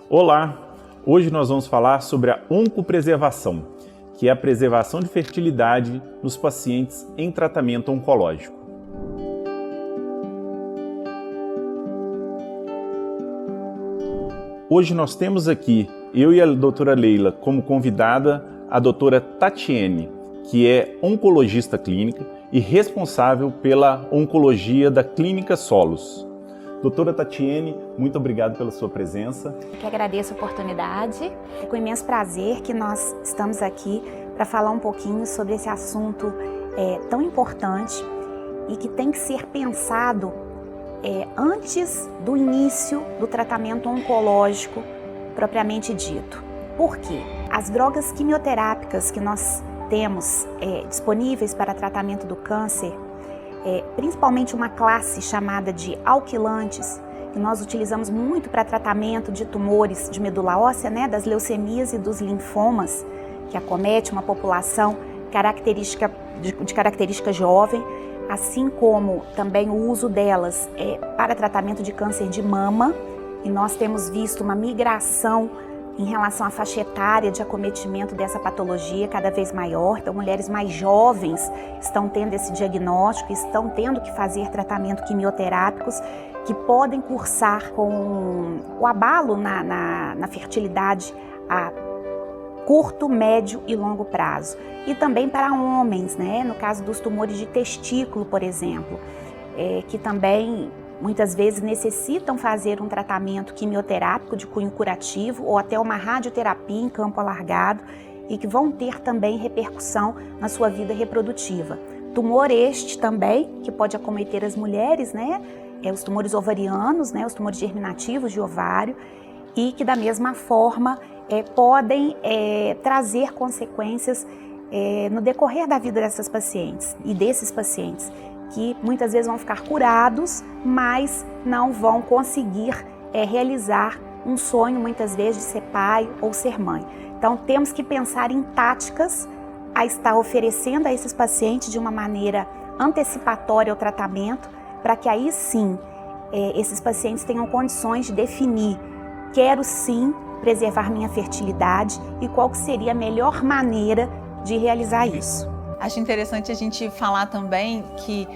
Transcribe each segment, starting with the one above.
Olá! Hoje nós vamos falar sobre a oncopreservação, que é a preservação de fertilidade nos pacientes em tratamento oncológico. Hoje nós temos aqui, eu e a doutora Leila, como convidada, a doutora Tatiene, que é oncologista clínica e responsável pela oncologia da Clínica Solos. Doutora Tatiene, muito obrigado pela sua presença. Eu que agradeço a oportunidade. É com imenso prazer que nós estamos aqui para falar um pouquinho sobre esse assunto tão importante e que tem que ser pensado antes do início do tratamento oncológico propriamente dito. Por quê? As drogas quimioterápicas que nós temos disponíveis para tratamento do câncer, principalmente uma classe chamada de alquilantes, que nós utilizamos muito para tratamento de tumores de medula óssea, das leucemias e dos linfomas, que acomete uma população de característica jovem, assim como também o uso delas para tratamento de câncer de mama, e nós temos visto uma migração em relação à faixa etária de acometimento dessa patologia cada vez maior. Então, mulheres mais jovens estão tendo esse diagnóstico, estão tendo que fazer tratamento quimioterápicos que podem cursar com o abalo na fertilidade a curto, médio e longo prazo. E também para homens, no caso dos tumores de testículo, por exemplo, que também muitas vezes necessitam fazer um tratamento quimioterápico de cunho curativo ou até uma radioterapia em campo alargado e que vão ter também repercussão na sua vida reprodutiva. Tumor este também, que pode acometer as mulheres, os tumores ovarianos, os tumores germinativos de ovário, e que da mesma forma podem trazer consequências no decorrer da vida dessas pacientes e desses pacientes, que muitas vezes vão ficar curados, mas não vão conseguir realizar um sonho, muitas vezes, de ser pai ou ser mãe. Então, temos que pensar em táticas a estar oferecendo a esses pacientes de uma maneira antecipatória ao tratamento, para que aí sim, esses pacientes tenham condições de definir: quero sim preservar minha fertilidade e qual que seria a melhor maneira de realizar isso. Acho interessante a gente falar também que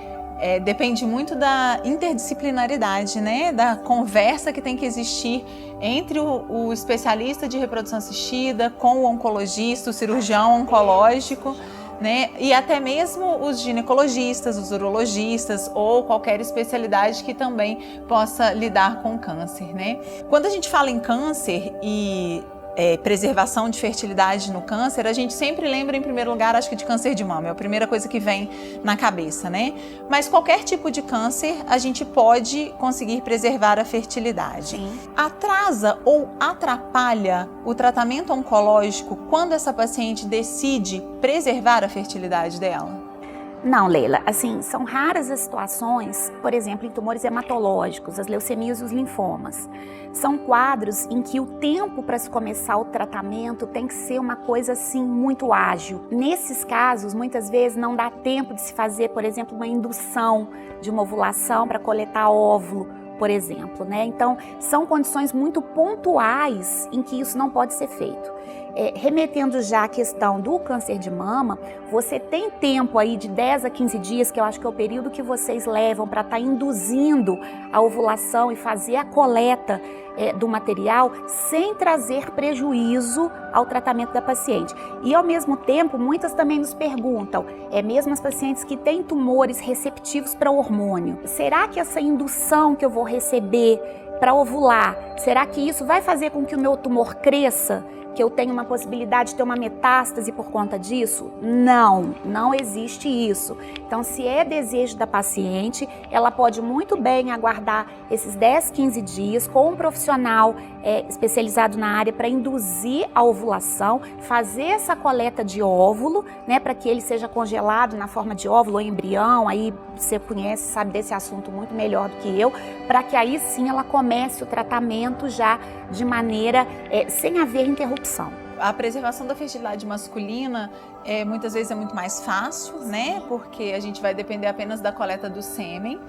depende muito da interdisciplinaridade, da conversa que tem que existir entre o especialista de reprodução assistida com o oncologista, o cirurgião oncológico, e até mesmo os ginecologistas, os urologistas ou qualquer especialidade que também possa lidar com câncer, Quando a gente fala em câncer e preservação de fertilidade no câncer, a gente sempre lembra em primeiro lugar, acho que de câncer de mama, é a primeira coisa que vem na cabeça, Mas qualquer tipo de câncer, a gente pode conseguir preservar a fertilidade. Sim. Atrasa ou atrapalha o tratamento oncológico quando essa paciente decide preservar a fertilidade dela? Não, Leila, são raras as situações, por exemplo, em tumores hematológicos, as leucemias e os linfomas. São quadros em que o tempo para se começar o tratamento tem que ser uma coisa muito ágil. Nesses casos, muitas vezes não dá tempo de se fazer, por exemplo, uma indução de uma ovulação para coletar óvulo, por exemplo, Então, são condições muito pontuais em que isso não pode ser feito. Remetendo já à questão do câncer de mama, você tem tempo aí de 10 a 15 dias, que eu acho que é o período que vocês levam para estar induzindo a ovulação e fazer a coleta do material sem trazer prejuízo ao tratamento da paciente. E ao mesmo tempo, muitas também nos perguntam, mesmo as pacientes que têm tumores receptivos para hormônio, será que essa indução que eu vou receber para ovular, será que isso vai fazer com que o meu tumor cresça? Que eu tenho uma possibilidade de ter uma metástase por conta disso? Não existe isso. Então, se é desejo da paciente, ela pode muito bem aguardar esses 10, 15 dias com um profissional especializado na área para induzir a ovulação, fazer essa coleta de óvulo, para que ele seja congelado na forma de óvulo ou embrião, aí você conhece, sabe desse assunto muito melhor do que eu, para que aí sim ela comece o tratamento já de maneira sem haver interrupção. A preservação da fertilidade masculina muitas vezes é muito mais fácil, Porque a gente vai depender apenas da coleta do sêmen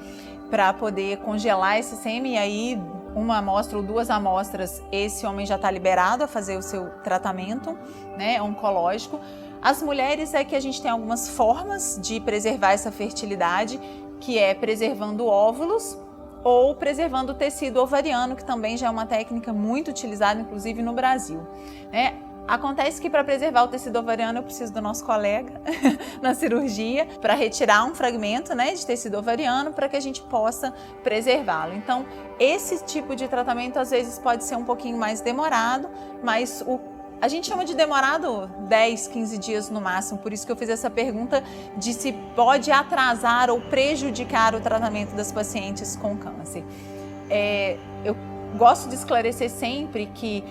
para poder congelar esse sêmen e aí uma amostra ou 2 amostras, esse homem já está liberado a fazer o seu tratamento, né, oncológico. As mulheres é que a gente tem algumas formas de preservar essa fertilidade, que é preservando óvulos ou preservando o tecido ovariano, que também já é uma técnica muito utilizada, inclusive no Brasil, né? Acontece que para preservar o tecido ovariano eu preciso do nosso colega na cirurgia para retirar um fragmento, né, de tecido ovariano para que a gente possa preservá-lo. Então, esse tipo de tratamento às vezes pode ser um pouquinho mais demorado, mas a gente chama de demorado 10, 15 dias no máximo, por isso que eu fiz essa pergunta de se pode atrasar ou prejudicar o tratamento das pacientes com câncer. Eu gosto de esclarecer sempre que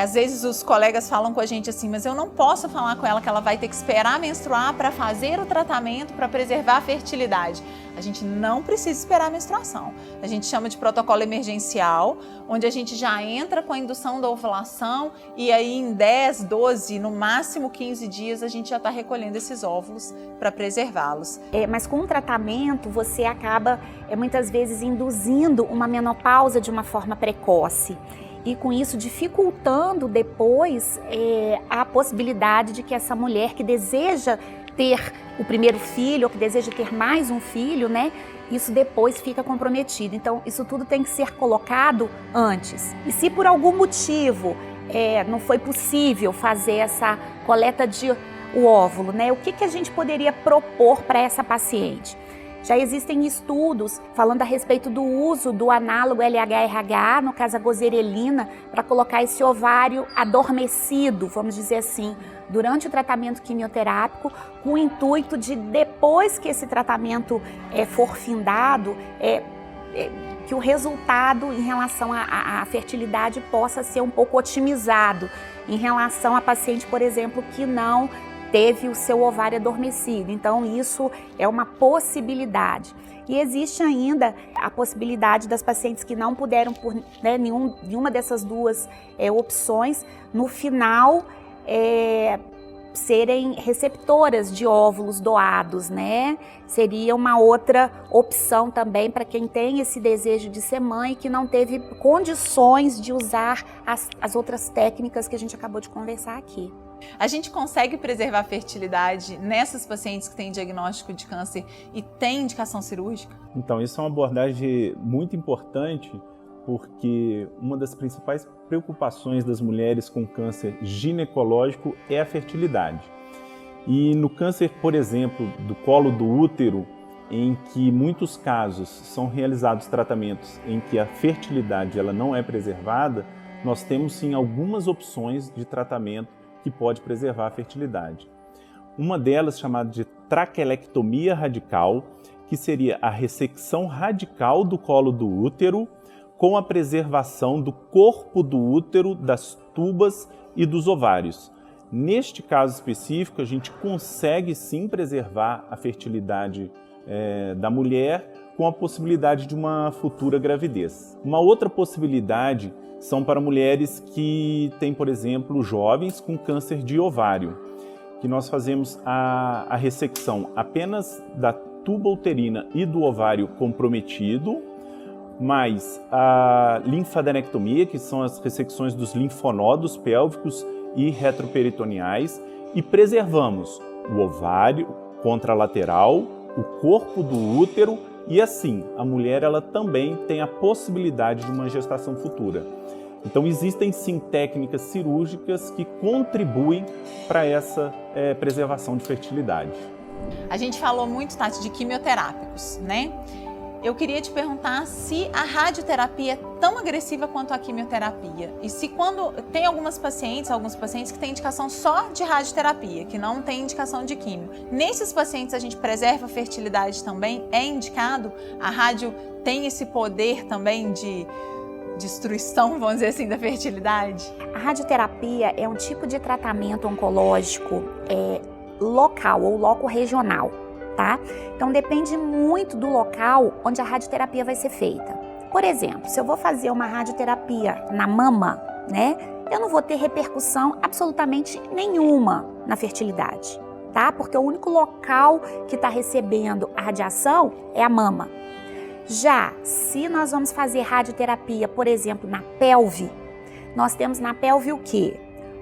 às vezes os colegas falam com a gente assim, mas eu não posso falar com ela que ela vai ter que esperar menstruar para fazer o tratamento para preservar a fertilidade. A gente não precisa esperar a menstruação. A gente chama de protocolo emergencial, onde a gente já entra com a indução da ovulação e aí em 10, 12, no máximo 15 dias a gente já está recolhendo esses óvulos para preservá-los. Mas com o tratamento você acaba muitas vezes induzindo uma menopausa de uma forma precoce. E com isso dificultando depois a possibilidade de que essa mulher que deseja ter o primeiro filho ou que deseja ter mais um filho, né, isso depois fica comprometido. Então isso tudo tem que ser colocado antes. E se por algum motivo não foi possível fazer essa coleta de óvulo, né, o que a gente poderia propor para essa paciente? Já existem estudos falando a respeito do uso do análogo LH-RH, no caso a gozerelina, para colocar esse ovário adormecido, vamos dizer assim, durante o tratamento quimioterápico, com o intuito de, depois que esse tratamento for findado, que o resultado em relação à fertilidade possa ser um pouco otimizado, em relação a paciente, por exemplo, que não teve o seu ovário adormecido. Então isso é uma possibilidade. E existe ainda a possibilidade das pacientes que não puderam por nenhuma dessas 2 opções, no final serem receptoras de óvulos doados, né? Seria uma outra opção também para quem tem esse desejo de ser mãe e que não teve condições de usar as outras técnicas que a gente acabou de conversar aqui. A gente consegue preservar a fertilidade nessas pacientes que têm diagnóstico de câncer e têm indicação cirúrgica? Então, isso é uma abordagem muito importante, porque uma das principais preocupações das mulheres com câncer ginecológico é a fertilidade. E no câncer, por exemplo, do colo do útero, em que muitos casos são realizados tratamentos em que a fertilidade ela não é preservada, nós temos sim algumas opções de tratamento que pode preservar a fertilidade. Uma delas chamada de traquelectomia radical, que seria a ressecção radical do colo do útero com a preservação do corpo do útero, das tubas e dos ovários. Neste caso específico, a gente consegue sim preservar a fertilidade da mulher com a possibilidade de uma futura gravidez. Uma outra possibilidade são para mulheres que têm, por exemplo, jovens com câncer de ovário, que nós fazemos a ressecção apenas da tuba uterina e do ovário comprometido, mais a linfadenectomia, que são as ressecções dos linfonodos pélvicos e retroperitoneais, e preservamos o ovário contralateral, o corpo do útero, e assim a mulher ela também tem a possibilidade de uma gestação futura. Então existem sim técnicas cirúrgicas que contribuem para essa preservação de fertilidade. A gente falou muito, Tati, de quimioterápicos, né? Eu queria te perguntar se a radioterapia é tão agressiva quanto a quimioterapia. E se quando tem alguns pacientes que têm indicação só de radioterapia, que não tem indicação de quimio. Nesses pacientes a gente preserva a fertilidade também? É indicado? A rádio tem esse poder também de destruição, vamos dizer assim, da fertilidade? A radioterapia é um tipo de tratamento oncológico local ou loco-regional, tá? Então depende muito do local onde a radioterapia vai ser feita. Por exemplo, se eu vou fazer uma radioterapia na mama, né, eu não vou ter repercussão absolutamente nenhuma na fertilidade, tá? Porque o único local que está recebendo a radiação é a mama. Já se nós vamos fazer radioterapia, por exemplo, na pelve, nós temos na pelve o quê?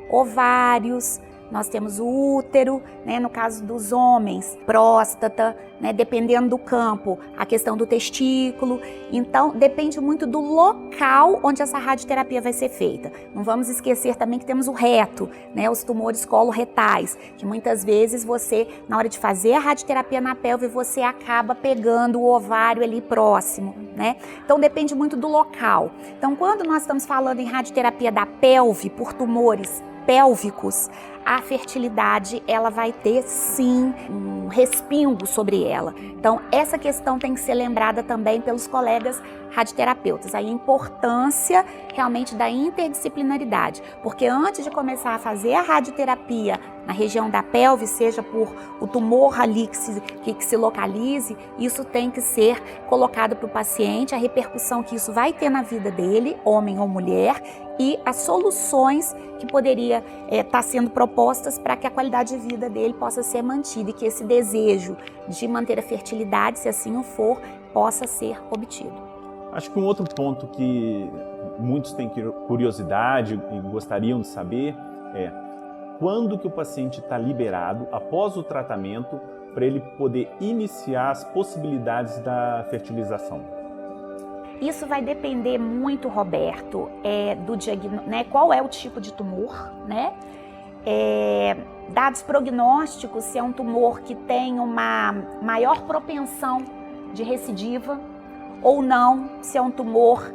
Ovários, nós temos o útero, né, no caso dos homens, próstata, né, dependendo do campo, a questão do testículo. Então, depende muito do local onde essa radioterapia vai ser feita. Não vamos esquecer também que temos o reto, né, os tumores coloretais, que muitas vezes você, na hora de fazer a radioterapia na pelve, você acaba pegando o ovário ali próximo, né? Então, depende muito do local. Então, quando nós estamos falando em radioterapia da pelve por tumores pélvicos, a fertilidade ela vai ter sim um respingo sobre ela. Então essa questão tem que ser lembrada também pelos colegas radioterapeutas, a importância realmente da interdisciplinaridade, porque antes de começar a fazer a radioterapia na região da pelve, seja por o tumor ali que se localize, isso tem que ser colocado para o paciente, a repercussão que isso vai ter na vida dele, homem ou mulher, e as soluções que poderia estar sendo propostas para que a qualidade de vida dele possa ser mantida e que esse desejo de manter a fertilidade, se assim o for, possa ser obtido. Acho que um outro ponto que muitos têm curiosidade e gostariam de saber é quando que o paciente está liberado após o tratamento para ele poder iniciar as possibilidades da fertilização. Isso vai depender muito, Roberto, do diagnóstico, né? Qual é o tipo de tumor, né? Dados prognósticos, se é um tumor que tem uma maior propensão de recidiva ou não, se é um tumor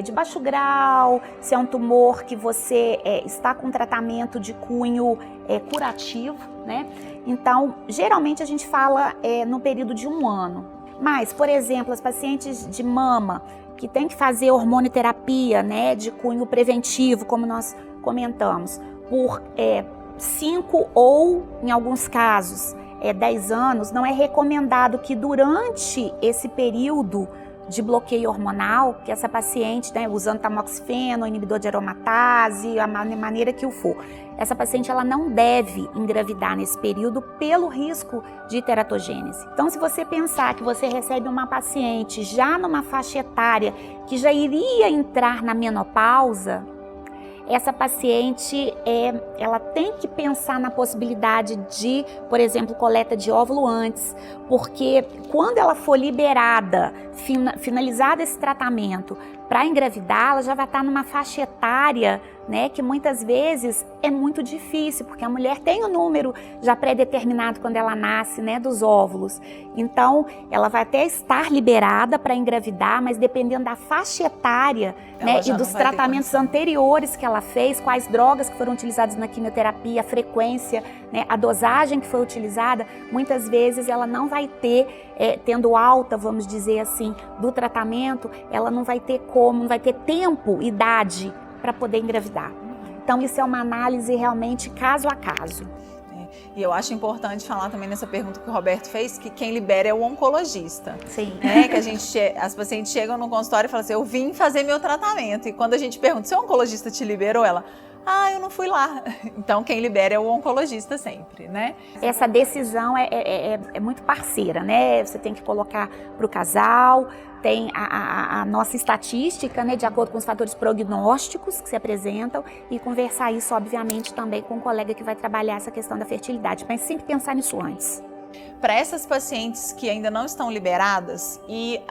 de baixo grau, se é um tumor que você está com tratamento de cunho curativo, né? Então, geralmente a gente fala no período de 1 ano. Mas, por exemplo, as pacientes de mama que tem que fazer hormonioterapia, né, de cunho preventivo, como nós comentamos, por 5 ou, em alguns casos, 10 anos, não é recomendado que durante esse período de bloqueio hormonal, que essa paciente, né, usando tamoxifeno, inibidor de aromatase, a maneira que o for, essa paciente ela não deve engravidar nesse período pelo risco de teratogênese. Então, se você pensar que você recebe uma paciente já numa faixa etária que já iria entrar na menopausa, essa paciente, ela tem que pensar na possibilidade de, por exemplo, coleta de óvulo antes, porque quando ela for liberada, finalizado esse tratamento para engravidar, ela já vai estar numa faixa etária, né, que muitas vezes é muito difícil, porque a mulher tem o número já pré-determinado quando ela nasce, né, dos óvulos. Então, ela vai até estar liberada para engravidar, mas dependendo da faixa etária, né, e dos tratamentos anteriores que ela fez, quais drogas que foram utilizadas na quimioterapia, a frequência, né, a dosagem que foi utilizada, muitas vezes ela não vai ter, tendo alta, vamos dizer assim, do tratamento, ela não vai ter não vai ter tempo, idade, para poder engravidar. Então isso é uma análise realmente caso a caso. E eu acho importante falar também nessa pergunta que o Roberto fez, que quem libera é o oncologista. Sim. Né? Que as pacientes chegam no consultório e falam assim, eu vim fazer meu tratamento. E quando a gente pergunta, seu oncologista te liberou? Ela, eu não fui lá. Então quem libera é o oncologista sempre, né? Essa decisão é muito parceira, né? Você tem que colocar para o casal, tem a nossa estatística, né, de acordo com os fatores prognósticos que se apresentam e conversar isso, obviamente, também com o colega que vai trabalhar essa questão da fertilidade, mas sempre pensar nisso antes. Para essas pacientes que ainda não estão liberadas e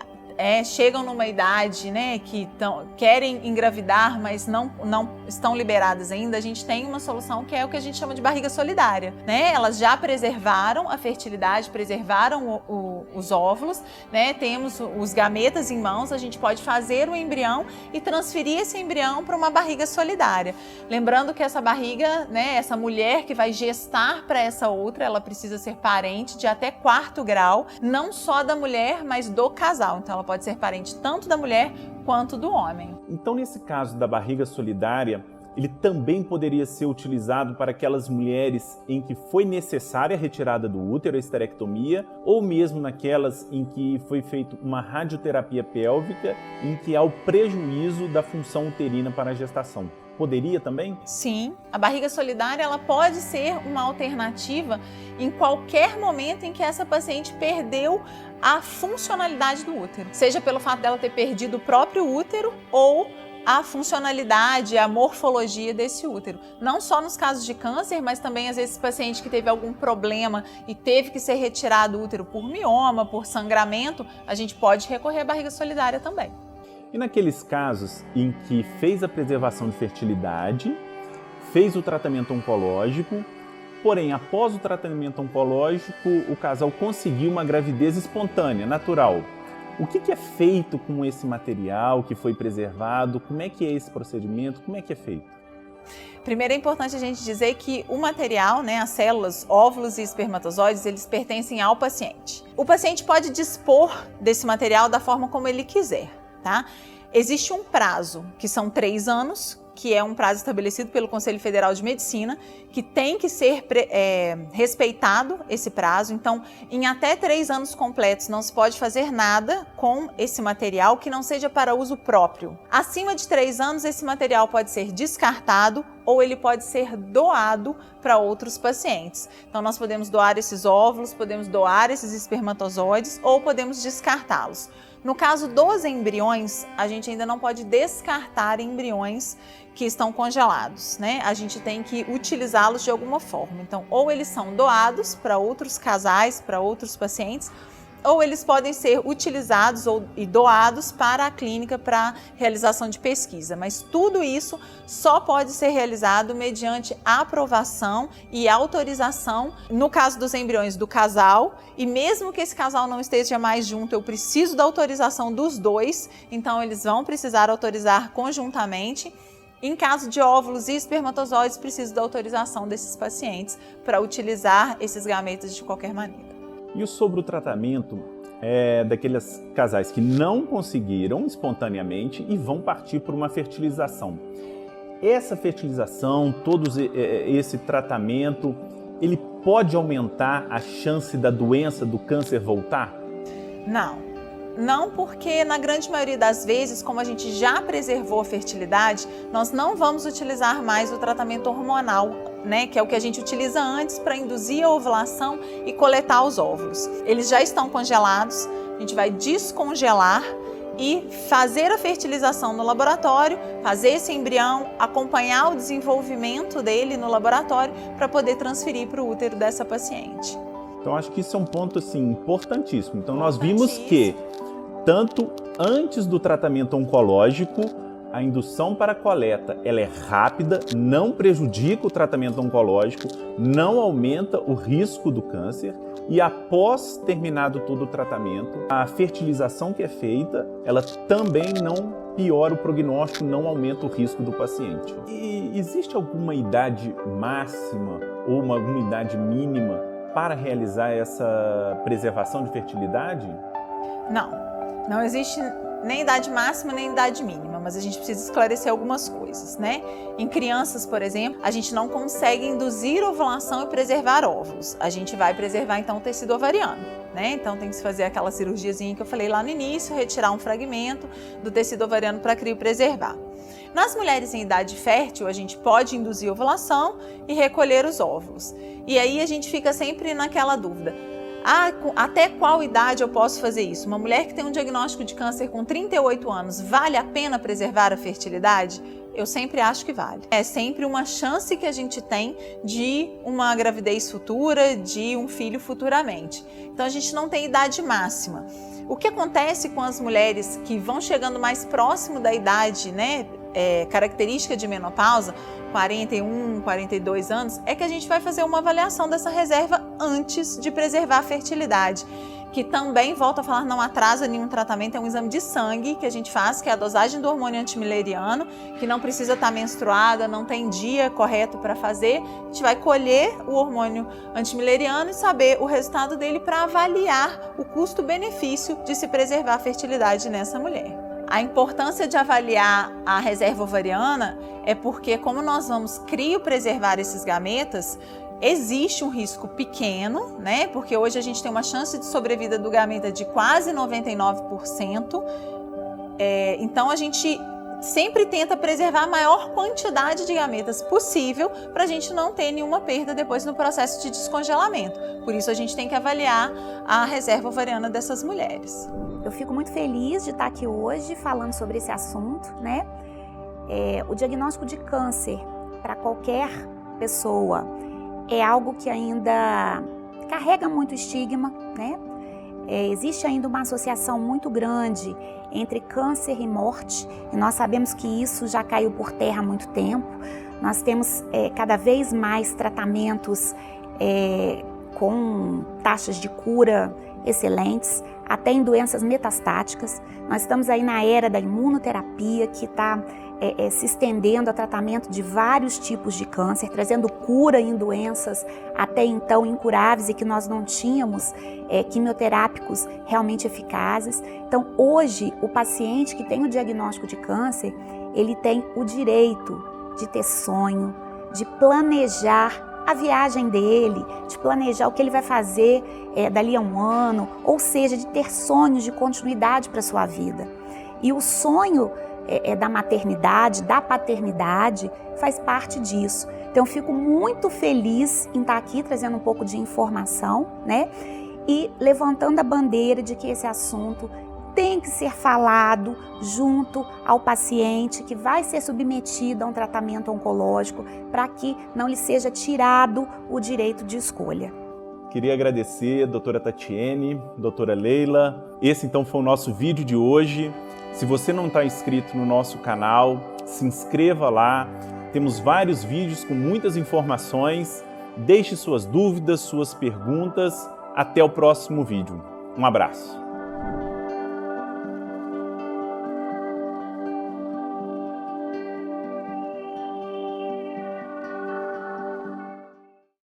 chegam numa idade, né, que querem engravidar, mas não estão liberadas ainda, a gente tem uma solução que é o que a gente chama de barriga solidária, né? Elas já preservaram a fertilidade, preservaram os óvulos, né? Temos os gametas em mãos, a gente pode fazer o embrião e transferir esse embrião para uma barriga solidária. Lembrando que essa barriga, né, essa mulher que vai gestar para essa outra, ela precisa ser parente de até 4º grau, não só da mulher, mas do casal. Então ela pode ser parente tanto da mulher quanto do homem. Então, nesse caso da barriga solidária, ele também poderia ser utilizado para aquelas mulheres em que foi necessária a retirada do útero, a esterectomia, ou mesmo naquelas em que foi feita uma radioterapia pélvica, em que há o prejuízo da função uterina para a gestação. poderia também? Sim, a barriga solidária ela pode ser uma alternativa em qualquer momento em que essa paciente perdeu a funcionalidade do útero, seja pelo fato dela ter perdido o próprio útero ou a funcionalidade, a morfologia desse útero. Não só nos casos de câncer, mas também às vezes paciente que teve algum problema e teve que ser retirado o útero por mioma, por sangramento, a gente pode recorrer à barriga solidária também. E naqueles casos em que fez a preservação de fertilidade, fez o tratamento oncológico, porém após o tratamento oncológico o casal conseguiu uma gravidez espontânea, natural. O que é feito com esse material que foi preservado? Como é que é esse procedimento? Como é que é feito? Primeiro é importante a gente dizer que o material, as células, óvulos e espermatozoides, eles pertencem ao paciente. O paciente pode dispor desse material da forma como ele quiser, tá? Existe um prazo, que são 3 anos, que é um prazo estabelecido pelo Conselho Federal de Medicina, que tem que ser respeitado esse prazo. Então, em até 3 anos completos, não se pode fazer nada com esse material que não seja para uso próprio. Acima de 3 anos, esse material pode ser descartado ou ele pode ser doado para outros pacientes. Então, nós podemos doar esses óvulos, podemos doar esses espermatozoides ou podemos descartá-los. No caso dos embriões, a gente ainda não pode descartar embriões que estão congelados, né? A gente tem que utilizá-los de alguma forma. Então, ou eles são doados para outros casais, para outros pacientes, ou eles podem ser utilizados e doados para a clínica para realização de pesquisa. Mas tudo isso só pode ser realizado mediante aprovação e autorização, no caso dos embriões do casal, e mesmo que esse casal não esteja mais junto, eu preciso da autorização dos dois, então eles vão precisar autorizar conjuntamente. Em caso de óvulos e espermatozoides, preciso da autorização desses pacientes para utilizar esses gametas de qualquer maneira. E sobre o tratamento daqueles casais que não conseguiram espontaneamente e vão partir por uma fertilização. Essa fertilização, esse tratamento, ele pode aumentar a chance da doença, do câncer voltar? Não, porque na grande maioria das vezes, como a gente já preservou a fertilidade, nós não vamos utilizar mais o tratamento hormonal, que é o que a gente utiliza antes para induzir a ovulação e coletar os óvulos. Eles já estão congelados, a gente vai descongelar e fazer a fertilização no laboratório, fazer esse embrião, acompanhar o desenvolvimento dele no laboratório para poder transferir para o útero dessa paciente. Então acho que isso é um ponto importantíssimo. Então nós vimos que tanto antes do tratamento oncológico, a indução para a coleta ela é rápida, não prejudica o tratamento oncológico, não aumenta o risco do câncer e após terminado todo o tratamento, a fertilização que é feita, ela também não piora o prognóstico, não aumenta o risco do paciente. E existe alguma idade máxima ou alguma idade mínima para realizar essa preservação de fertilidade? Não existe nem idade máxima nem idade mínima, mas a gente precisa esclarecer algumas coisas, Em crianças, por exemplo, a gente não consegue induzir ovulação e preservar óvulos. A gente vai preservar então o tecido ovariano, Então tem que se fazer aquela cirurgiazinha que eu falei lá no início, retirar um fragmento do tecido ovariano para criopreservar. Nas mulheres em idade fértil, a gente pode induzir ovulação e recolher os óvulos. E aí a gente fica sempre naquela dúvida. Até qual idade eu posso fazer isso? Uma mulher que tem um diagnóstico de câncer com 38 anos, vale a pena preservar a fertilidade? Eu sempre acho que vale. É sempre uma chance que a gente tem de uma gravidez futura, de um filho futuramente. Então a gente não tem idade máxima. O que acontece com as mulheres que vão chegando mais próximo da idade, característica de menopausa, 41, 42 anos, é que a gente vai fazer uma avaliação dessa reserva antes de preservar a fertilidade, que também, volto a falar, não atrasa nenhum tratamento, é um exame de sangue que a gente faz, que é a dosagem do hormônio antimileriano, que não precisa estar menstruada, não tem dia correto para fazer, a gente vai colher o hormônio antimileriano e saber o resultado dele para avaliar o custo-benefício de se preservar a fertilidade nessa mulher. A importância de avaliar a reserva ovariana é porque, como nós vamos criopreservar esses gametas, existe um risco pequeno, Porque hoje a gente tem uma chance de sobrevida do gameta de quase 99%. Então a gente sempre tenta preservar a maior quantidade de gametas possível para a gente não ter nenhuma perda depois no processo de descongelamento. Por isso a gente tem que avaliar a reserva ovariana dessas mulheres. Eu fico muito feliz de estar aqui hoje falando sobre esse assunto, né? O diagnóstico de câncer para qualquer pessoa é algo que ainda carrega muito estigma, né? Existe ainda uma associação muito grande entre câncer e morte, e nós sabemos que isso já caiu por terra há muito tempo. Nós temos cada vez mais tratamentos com taxas de cura excelentes, até em doenças metastáticas. Nós estamos aí na era da imunoterapia, que está se estendendo a tratamento de vários tipos de câncer, trazendo cura em doenças até então incuráveis e que nós não tínhamos quimioterápicos realmente eficazes. Então, hoje, o paciente que tem o diagnóstico de câncer, ele tem o direito de ter sonho, de planejar a viagem dele, de planejar o que ele vai fazer dali a um ano, ou seja, de ter sonhos de continuidade para a sua vida. E o sonho da maternidade, da paternidade, faz parte disso. Então, eu fico muito feliz em estar aqui trazendo um pouco de informação, né? E levantando a bandeira de que esse assunto tem que ser falado junto ao paciente que vai ser submetido a um tratamento oncológico para que não lhe seja tirado o direito de escolha. Queria agradecer a doutora Tatiene, doutora Leila. Esse então foi o nosso vídeo de hoje. Se você não está inscrito no nosso canal, se inscreva lá. Temos vários vídeos com muitas informações. Deixe suas dúvidas, suas perguntas. Até o próximo vídeo. Um abraço.